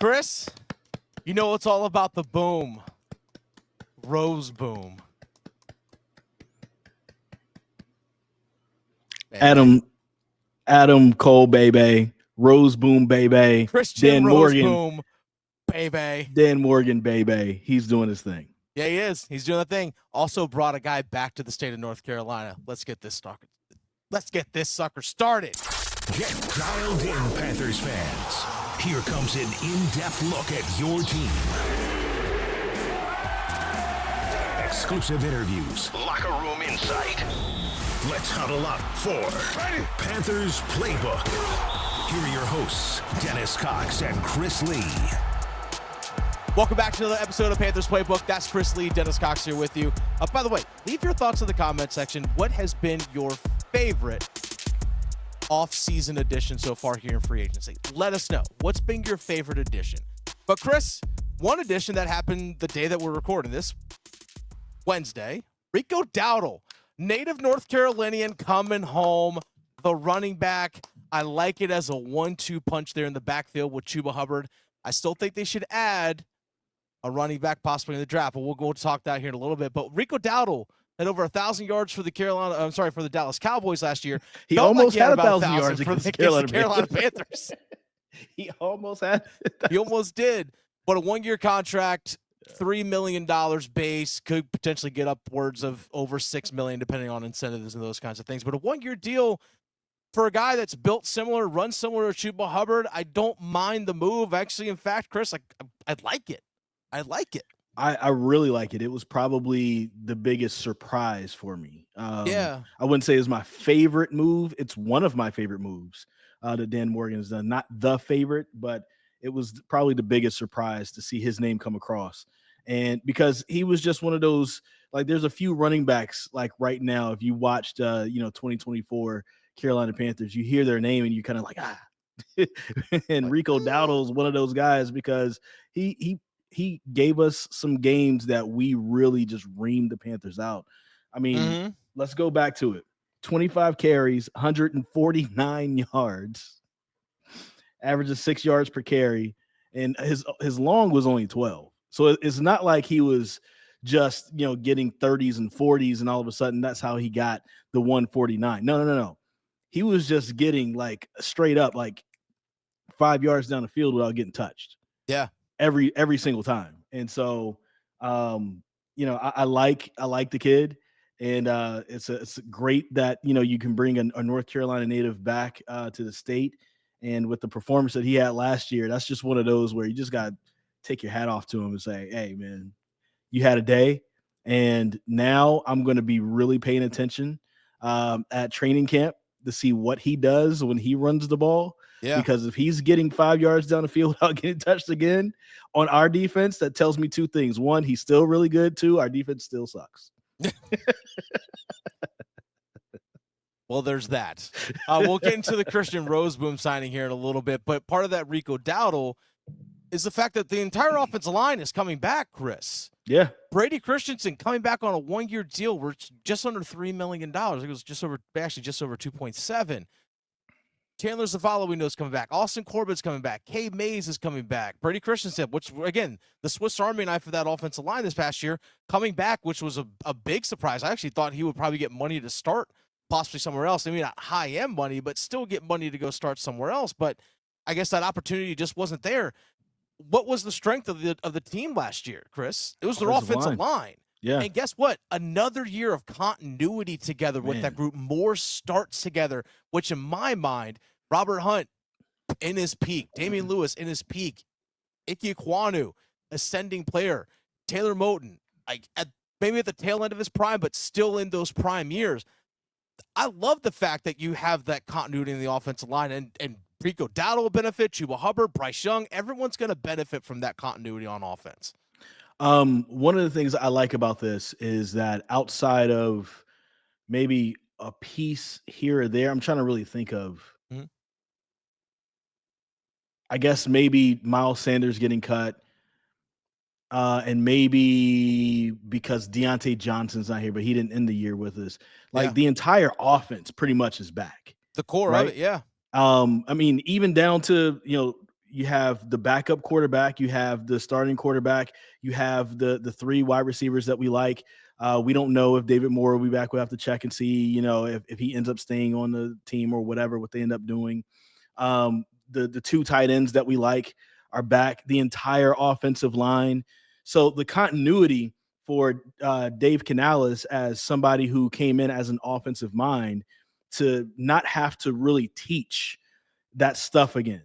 Chris, you know it's all about the boom. Rose boom. Adam Cole, baby. Rose boom, baby. Christian Dan Rose Morgan, boom, baby. Dan Morgan, baby. He's doing his thing. Yeah, he is. He's doing the thing. Also brought a guy back to the state of North Carolina. Let's get this sucker started. Get dialed in, Panthers fans. Here comes an in-depth look at your team. Exclusive interviews. Locker room insight. Let's huddle up for Panthers Playbook. Here are your hosts, Dennis Cox and Chris Lea. Welcome back to another episode of Panthers Playbook. That's Chris Lea, Dennis Cox here with you. By the way, leave your thoughts in the comment section. What has been your favorite off-season edition so far here in free agency? Let us know. What's been your favorite edition? But Chris, one edition that happened the day that we're recording this, Wednesday, Rico Dowdle, native North Carolinian coming home, the running back. I like it as a 1-2 punch there in the backfield with Chuba Hubbard. I still think they should add a running back possibly in the draft, but we'll go talk that here in a little bit. But Rico Dowdle had over 1,000 yards for the for the Dallas Cowboys last year. He almost had 1,000 yards for the Carolina Panthers. He almost had. He almost did. But a 1-year contract, $3 million base, could potentially get upwards of over $6 million depending on incentives and those kinds of things. But a 1-year deal for a guy that's built similar, runs similar to Chuba Hubbard, I don't mind the move. Actually, in fact, Chris, I like it. I like it. I really like it. It was probably the biggest surprise for me. Yeah. I wouldn't say it's my favorite move. It's one of my favorite moves that Dan Morgan has done. Not the favorite, but it was probably the biggest surprise to see his name come across. And because he was just one of those, like there's a few running backs like right now, if you watched, 2024 Carolina Panthers, you hear their name and you kind of like, and Rico Dowdle is one of those guys because he gave us some games that we really just reamed the Panthers out. I mean, Let's go back to it. 25 carries, 149 yards, averages 6 yards per carry, and his long was only 12. So it's not like he was just, getting 30s and 40s and all of a sudden that's how he got the 149. No. He was just getting like straight up like 5 yards down the field without getting touched. Yeah. Every single time. And so, I like the kid, and it's great that, you can bring a North Carolina native back to the state. And with the performance that he had last year, that's just one of those where you just got to take your hat off to him and say, hey man, you had a day. And now I'm going to be really paying attention at training camp to see what he does when he runs the ball. Yeah. Because if he's getting 5 yards down the field without getting touched again on our defense, that tells me two things. One, he's still really good. Two, our defense still sucks. Well, there's that. We'll get into the Christian Roseboom signing here in a little bit, but part of that Rico Dowdle is the fact that the entire offensive line is coming back, Chris. Yeah. Brady Christensen coming back on a 1-year deal. We're just under $3 million. It was just over 2.7. Chandler Zavala, we know, is coming back. Austin Corbett's coming back. Cade Mays is coming back. Brady Christensen, which, again, the Swiss Army knife for that offensive line this past year, coming back, which was a big surprise. I actually thought he would probably get money to start possibly somewhere else. I mean, not high-end money, but still get money to go start somewhere else. But I guess that opportunity just wasn't there. What was the strength of the team last year, Chris? It was their offensive line. Yeah. And guess what? Another year of continuity together with that group, more starts together, which in my mind, Robert Hunt in his peak, Damian Lewis in his peak, Ike Ekwonu, ascending player, Taylor Moton, maybe at the tail end of his prime, but still in those prime years. I love the fact that you have that continuity in the offensive line, and Rico Dowdle will benefit, Chuba Hubbard, Bryce Young, everyone's going to benefit from that continuity on offense. One of the things I like about this is that outside of maybe a piece here or there, I'm trying to really think of, I guess maybe Miles Sanders getting cut, and maybe because Deontay Johnson's not here, but he didn't end the year with us. The entire offense pretty much is back. The core of it, yeah. I mean, even down to, you have the backup quarterback, you have the starting quarterback, you have the three wide receivers that we like. We don't know if David Moore will be back. We'll have to check and see, if he ends up staying on the team or whatever, what they end up doing. The two tight ends that we like are back, the entire offensive line. So the continuity for Dave Canales as somebody who came in as an offensive mind to not have to really teach that stuff again,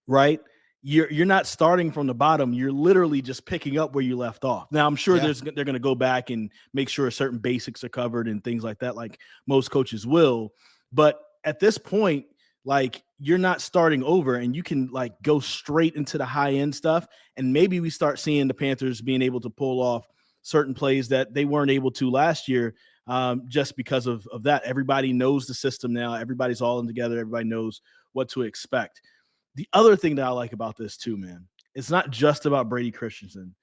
right? You're not starting from the bottom. You're literally just picking up where you left off. Now, I'm sure they're going to go back and make sure certain basics are covered and things like that, like most coaches will. But at this point, like, you're not starting over, and you can like go straight into the high end stuff. And maybe we start seeing the Panthers being able to pull off certain plays that they weren't able to last year, just because of that. Everybody knows the system now. Everybody's all in together. Everybody knows what to expect. The other thing that I like about this too, man, it's not just about Brady Christensen.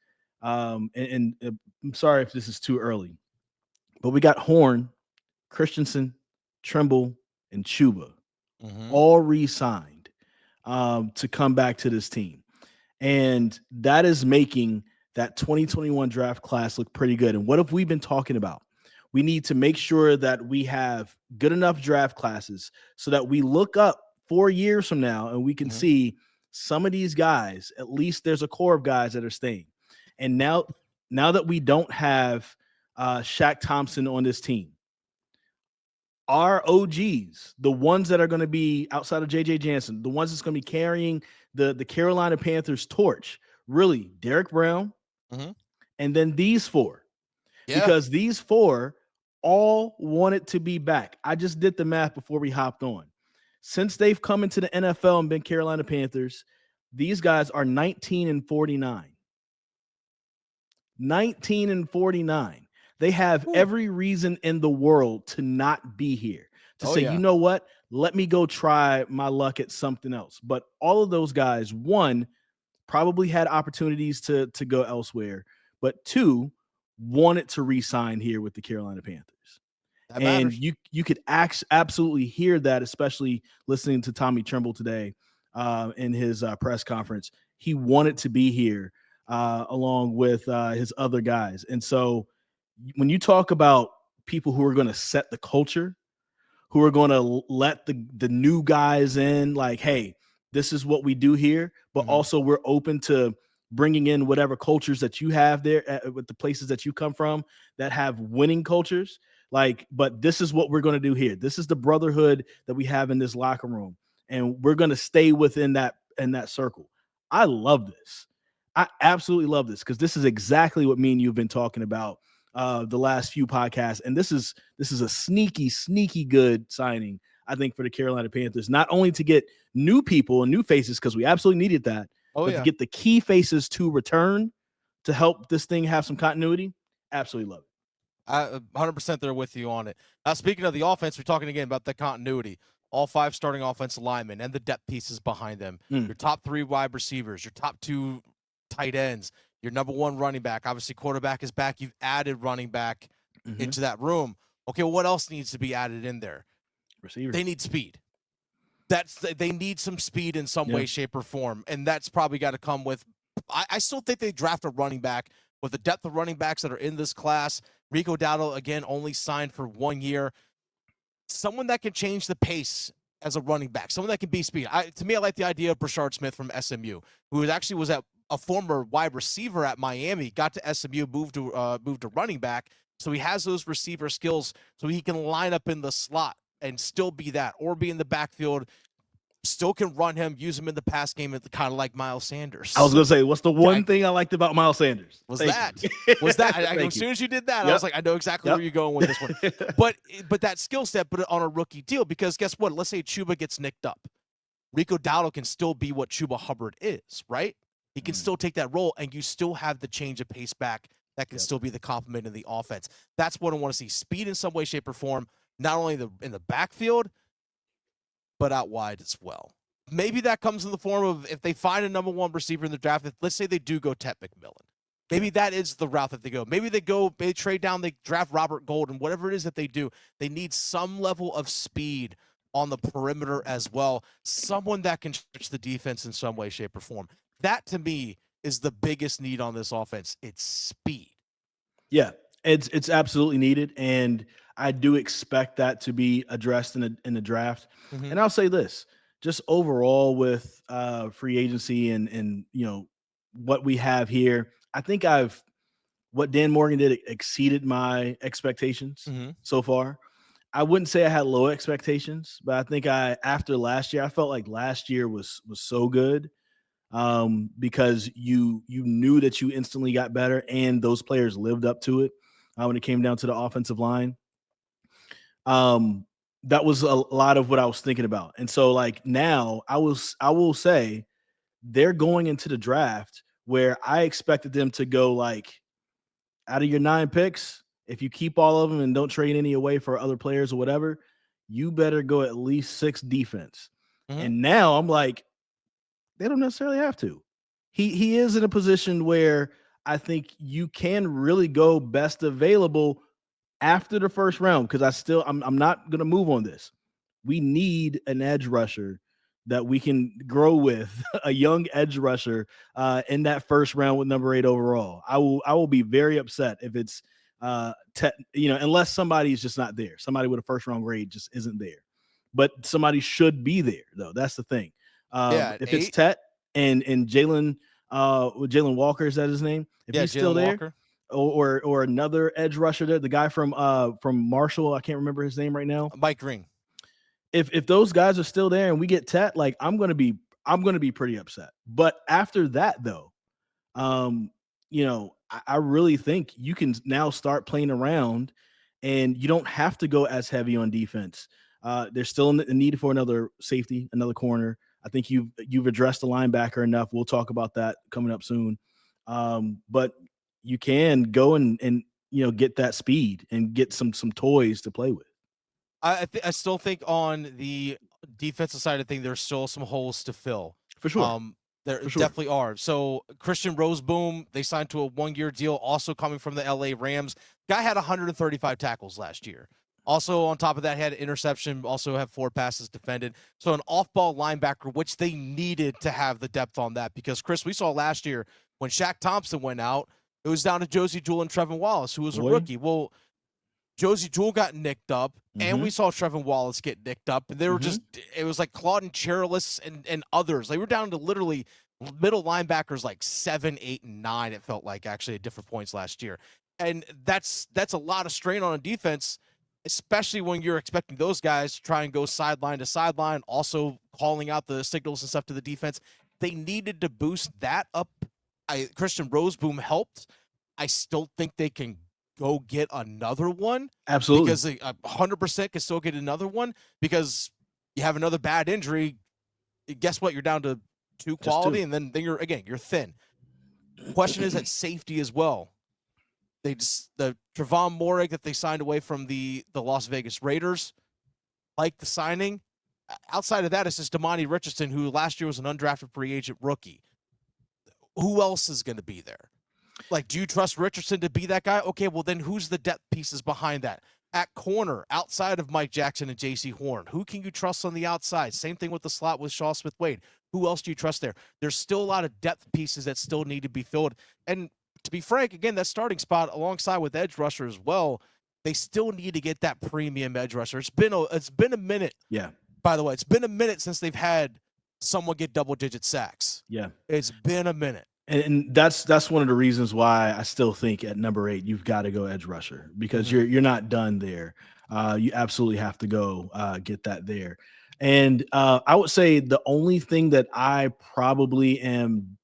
And I'm sorry if this is too early, but we got Horn, Christensen, Trimble, and Chuba all re-signed to come back to this team. And that is making that 2021 draft class look pretty good. And what have we been talking about? We need to make sure that we have good enough draft classes so that we look up 4 years from now and we can see some of these guys, at least there's a core of guys that are staying. And now that we don't have Shaq Thompson on this team, our OGs, the ones that are going to be outside of J.J. Jansen, the ones that's going to be carrying the Carolina Panthers torch, really, Derrick Brown, and then these four. Yeah. Because these four all wanted to be back. I just did the math before we hopped on. Since they've come into the NFL and been Carolina Panthers, these guys are 19-49. 19-49. They have every reason in the world to not be here, to say, you know what, let me go try my luck at something else. But all of those guys, one, probably had opportunities to go elsewhere, but two, wanted to re-sign here with the Carolina Panthers. And you could absolutely hear that, especially listening to Tommy Tremble today in his press conference. He wanted to be here along with his other guys. And so when you talk about people who are going to set the culture, who are going to let the new guys in, like, hey, this is what we do here, but also we're open to bringing in whatever cultures that you have there with the places that you come from that have winning cultures. Like, but this is what we're going to do here. This is the brotherhood that we have in this locker room, and we're going to stay within that circle. I love this. I absolutely love this, because this is exactly what me and you've been talking about the last few podcasts. And this is a sneaky good signing, I think, for the Carolina Panthers, not only to get new people and new faces, because we absolutely needed that, but to get the key faces to return to help this thing have some continuity. Absolutely love it. I 100% there with you on it. Now, speaking of the offense, we're talking again about the continuity. All 5 starting offensive linemen and the depth pieces behind them. Your top 3 wide receivers, your top 2 tight ends, your number 1 running back. Obviously, quarterback is back. You've added running back into that room. Okay, well, what else needs to be added in there? Receivers. They need speed. They need some speed in some way, shape, or form, and that's probably got to come with. I still think they draft a running back with the depth of running backs that are in this class. Rico Dowdle, again, only signed for 1 year. Someone that can change the pace as a running back. Someone that can be speed. To me, I like the idea of Brashard Smith from SMU, who actually was a former wide receiver at Miami, got to SMU, moved to running back. So he has those receiver skills, so he can line up in the slot and still be that, or be in the backfield. Still can run him, use him in the pass game, kind of like Miles Sanders. I was going to say, what's the one thing I liked about Miles Sanders? Was that? As soon as you did that, I was like, I know exactly where you're going with this one. But that skill set, but on a rookie deal, because guess what? Let's say Chuba gets nicked up. Rico Dowdle can still be what Chuba Hubbard is, right? He can still take that role, and you still have the change of pace back that can still be the complement in the offense. That's what I want to see. Speed in some way, shape, or form, not only in the backfield, but out wide as well. Maybe that comes in the form of, if they find a number 1 receiver in the draft, let's say they do go Tet McMillan. Maybe that is the route that they go. Maybe they trade down, they draft Robert Gold, and whatever it is that they do, they need some level of speed on the perimeter as well. Someone that can stretch the defense in some way, shape, or form. That, to me, is the biggest need on this offense. It's speed. Yeah, it's absolutely needed, and I do expect that to be addressed in the draft. Mm-hmm. And I'll say this, just overall with free agency and what we have here, I think what Dan Morgan did exceeded my expectations so far. I wouldn't say I had low expectations, but I think after last year, I felt like last year was so good because you knew that you instantly got better, and those players lived up to it when it came down to the offensive line. That was a lot of what I was thinking about. And so like now I will say they're going into the draft where I expected them to go like out of your 9 picks, if you keep all of them and don't trade any away for other players or whatever, you better go at least 6 defense. And now I'm like, they don't necessarily have to. He is in a position where I think you can really go best available after the first round, because I'm not going to move on this. We need an edge rusher that we can grow with, a young edge rusher in that first round with number 8 overall. I will be very upset if it's unless somebody's just not there. Somebody with a first round grade just isn't there. But somebody should be there though. That's the thing. If it's Tet and Jalen Walker, is that his name? If he's still there. Walker. Or another edge rusher there, the guy from Marshall, I can't remember his name right now. Mike Green. If those guys are still there and we get Tet, like I'm gonna be pretty upset. But after that, though, I really think you can now start playing around, and you don't have to go as heavy on defense. There's still a need for another safety, another corner. I think you've addressed the linebacker enough. We'll talk about that coming up soon. But you can go and get that speed and get some toys to play with. I still think on the defensive side of things, there's still some holes to fill. For sure. There definitely are. So Christian Roseboom, they signed to a 1-year deal, also coming from the LA Rams. Guy had 135 tackles last year. Also, on top of that, had an interception, also had 4 passes defended. So an off-ball linebacker, which they needed to have the depth on that, because, Chris, we saw last year when Shaq Thompson went out, it was down to Josie Jewell and Trevin Wallace, who was a rookie. Well, Josie Jewell got nicked up, and we saw Trevin Wallace get nicked up. And they were it was like Claude Cherilus and others. They were down to literally middle linebackers like 7, 8, and 9, it felt like, actually, at different points last year. And that's a lot of strain on a defense, especially when you're expecting those guys to try and go sideline to sideline, also calling out the signals and stuff to the defense. They needed to boost that up. Christian Roseboom helped. I still think they can go get another one. Absolutely. Because they 100% can still get another one, because you have another bad injury. Guess what? You're down to 2 quality, and then you're thin. Question is at safety as well. The Tre'von Moehrig that they signed away from the Las Vegas Raiders, like the signing. Outside of that, it's just Damani Richardson, who last year was an undrafted free agent rookie. Who else is going to be there? Like, do you trust Richardson to be that guy? Okay, well, then who's the depth pieces behind that? At corner, outside of Mike Jackson and Jaycee Horn, who can you trust on the outside? Same thing with the slot with Shaw Smith-Wade. Who else do you trust there? There's still a lot of depth pieces that still need to be filled. And to be frank, again, that starting spot alongside with edge rusher as well, they still need to get that premium edge rusher. It's been a minute. Yeah. By the way, it's been a minute since they've had someone get double-digit sacks. Yeah. It's been a minute. And that's one of the reasons why I still think at number 8 you've got to go edge rusher, because you're not done there. You absolutely have to go get that there. And I would say the only thing that I probably am,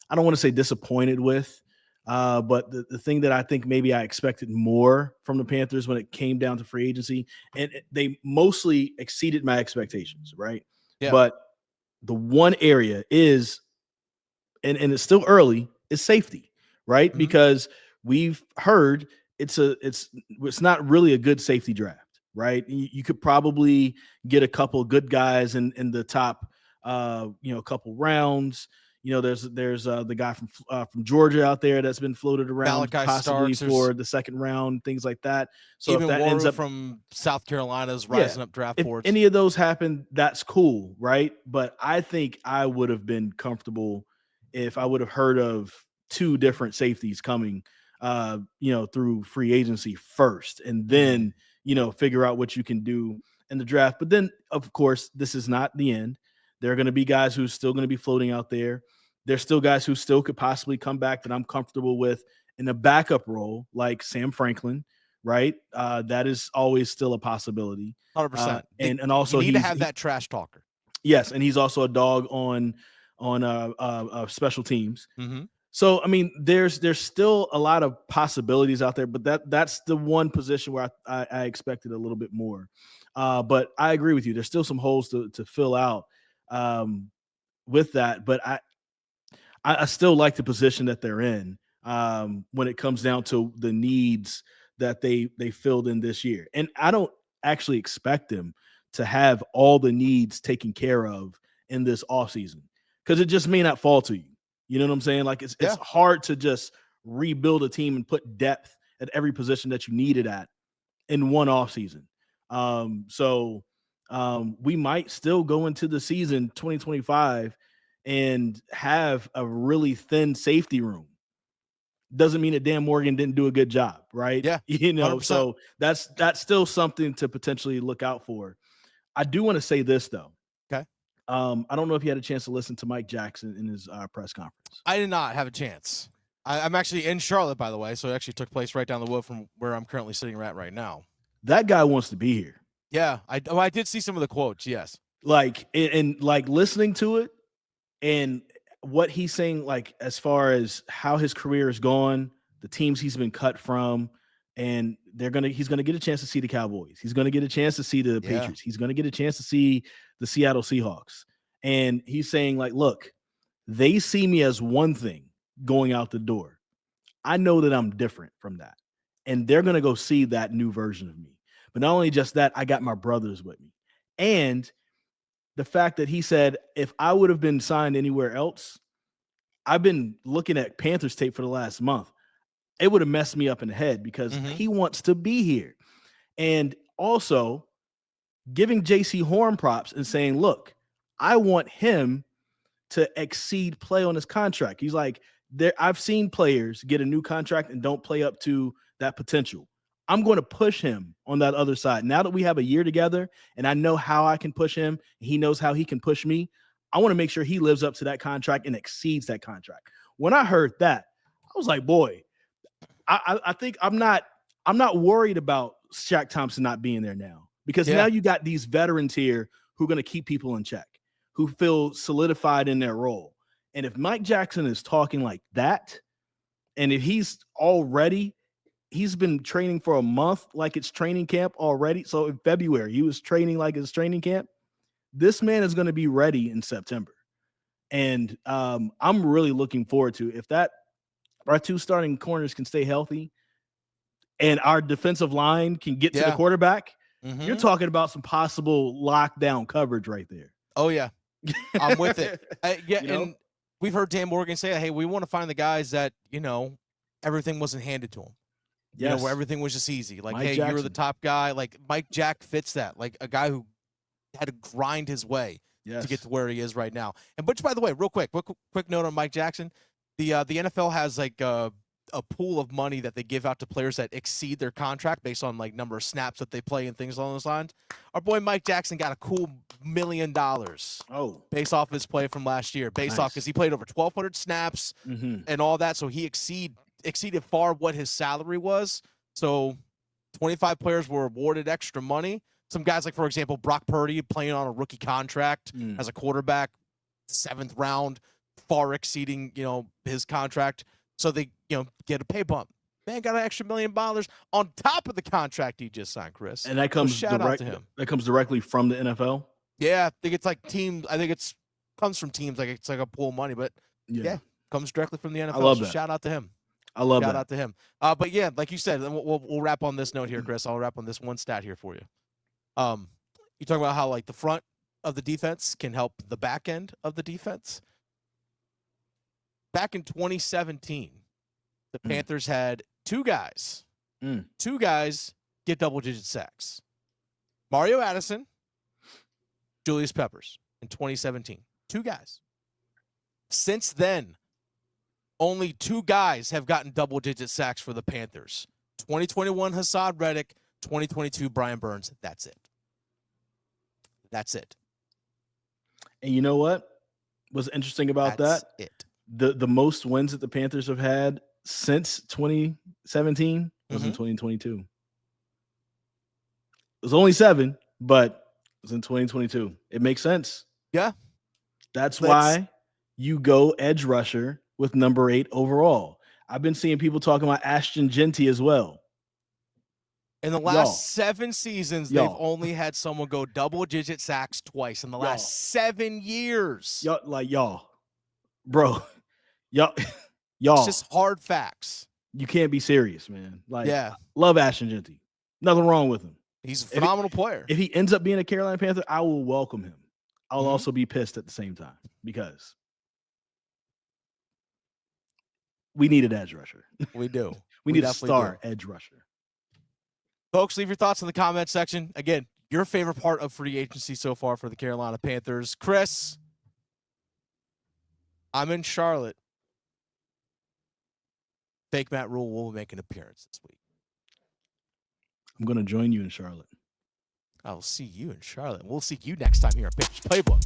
I don't want to say disappointed with, but the thing that I think maybe I expected more from the Panthers when it came down to free agency, and they mostly exceeded my expectations, right? Yeah. But the one area is, and it's still early, is safety, right? Because we've heard it's not really a good safety draft, right? You could probably get a couple good guys in the top, couple rounds. You know, there's the guy from Georgia out there that's been floated around Malachi possibly Starks, for the second round, things like that. So even if that Waru ends up from South Carolina is rising up draft if boards. any of those happen, that's cool, right? But I think I would have been comfortable if I would have heard of 2 different safeties coming, through free agency first, and then figure out what you can do in the draft. But then, of course, this is not the end. There are going to be guys who's still going to be floating out there. There's still guys who still could possibly come back that I'm comfortable with in a backup role, like Sam Franklin, right? That is always still a possibility. 100%. And also you need to have that trash talker. Yes, and he's also a dog on special teams. Mm-hmm. So I mean, there's still a lot of possibilities out there, but that's the one position where I expected a little bit more. But I agree with you. There's still some holes to fill out with that. But I still like the position that they're in when it comes down to the needs that they filled in this year. And I don't actually expect them to have all the needs taken care of in this offseason, because it just may not fall to you. You know what I'm saying? Like it's hard to just rebuild a team and put depth at every position that you needed at in one offseason. So we might still go into the season 2025 and have a really thin safety room. Doesn't mean that Dan Morgan didn't do a good job, right? Yeah, 100%. So that's still something to potentially look out for. I do want to say this though. Okay. I don't know if you had a chance to listen to Mike Jackson in his press conference. I did not have a chance. I'm actually in Charlotte, by the way, so it actually took place right down the road from where I'm currently sitting at right now. That guy wants to be here. Yeah, I did see some of the quotes. Yes, like listening to it and what he's saying, like as far as how his career has gone, the teams he's been cut from, and he's gonna get a chance to see the Cowboys. He's gonna get a chance to see the Patriots. He's gonna get a chance to see the Seattle Seahawks. And he's saying, like, look, they see me as one thing going out the door. I know that I'm different from that. And they're gonna go see that new version of me. But not only just that, I got my brothers with me. And the fact that he said, if I would have been signed anywhere else, I've been looking at Panthers tape for the last month. It would have messed me up in the head because he wants to be here. And also giving Jaycee Horn props and saying, look, I want him to exceed play on his contract. He's like, I've seen players get a new contract and don't play up to that potential. I'm going to push him on that other side. Now that we have a year together and I know how I can push him, he knows how he can push me, I want to make sure he lives up to that contract and exceeds that contract. When I heard that, I was like, boy, I think I'm not worried about Shaq Thompson not being there now, because now you got these veterans here who are going to keep people in check, who feel solidified in their role. And if Mike Jackson is talking like that, and if he's been training for a month like it's training camp already. So in February, he was training like it's training camp. This man is going to be ready in September. And I'm really looking forward to, if our 2 starting corners can stay healthy and our defensive line can get to the quarterback, you're talking about some possible lockdown coverage right there. Oh, yeah. I'm with it. And we've heard Dan Morgan say, hey, we want to find the guys that, everything wasn't handed to them. Yes. Where everything was just easy. Like, Mike hey, Jackson. you're the top guy. Like, Mike Jack fits that. Like, a guy who had to grind his way to get to where he is right now. And which, by the way, real quick note on Mike Jackson. The NFL has like a pool of money that they give out to players that exceed their contract based on like number of snaps that they play and things along those lines. Our boy Mike Jackson got a cool $1 million. Oh, based off his play from last year, off because he played over 1,200 snaps and all that. So he exceeded far what his salary was. So 25 players were awarded extra money. Some guys, like, for example, Brock Purdy, playing on a rookie contract as a quarterback, 7th round, far exceeding, his contract. So they, get a pay bump. Man got an extra $1 million on top of the contract he just signed, Chris. And that comes shout out to him. That comes directly from the NFL. Yeah, I think it's like teams. I think comes from teams. Like, it's like a pool of money, but comes directly from the NFL. I love so that. Shout out to him. I love Shout that. out to him. But yeah, like you said, we'll wrap on this note here, Chris. I'll wrap on this one stat here for you. You talk about how like the front of the defense can help the back end of the defense. back in 2017, the Panthers had two guys get double-digit sacks. Mario Addison, Julius Peppers in 2017. Two guys. Since then, only two guys have gotten double-digit sacks for the Panthers. 2021, Hassan Reddick. 2022, Brian Burns. That's it. That's it. And you know what was interesting about That's that? It. The most wins that the Panthers have had since 2017 was in 2022. It was only 7, but it was in 2022. It makes sense. Yeah. That's why you go edge rusher with number 8 overall. I've been seeing people talking about Ashton Genty as well. In the last 7 seasons, they've only had someone go double-digit sacks twice in the last 7 years. Bro, It's just hard facts. You can't be serious, man. Love Ashton Genty. Nothing wrong with him. He's a phenomenal player. If he ends up being a Carolina Panther, I will welcome him. I'll also be pissed at the same time because we need an edge rusher. We do. we need a star edge rusher. Folks, leave your thoughts in the comment section. Again, your favorite part of free agency so far for the Carolina Panthers. Chris, I'm in Charlotte. Fake Matt Rule will make an appearance this week. I'm going to join you in Charlotte. I will see you in Charlotte. We'll see you next time here at Panthers Playbook.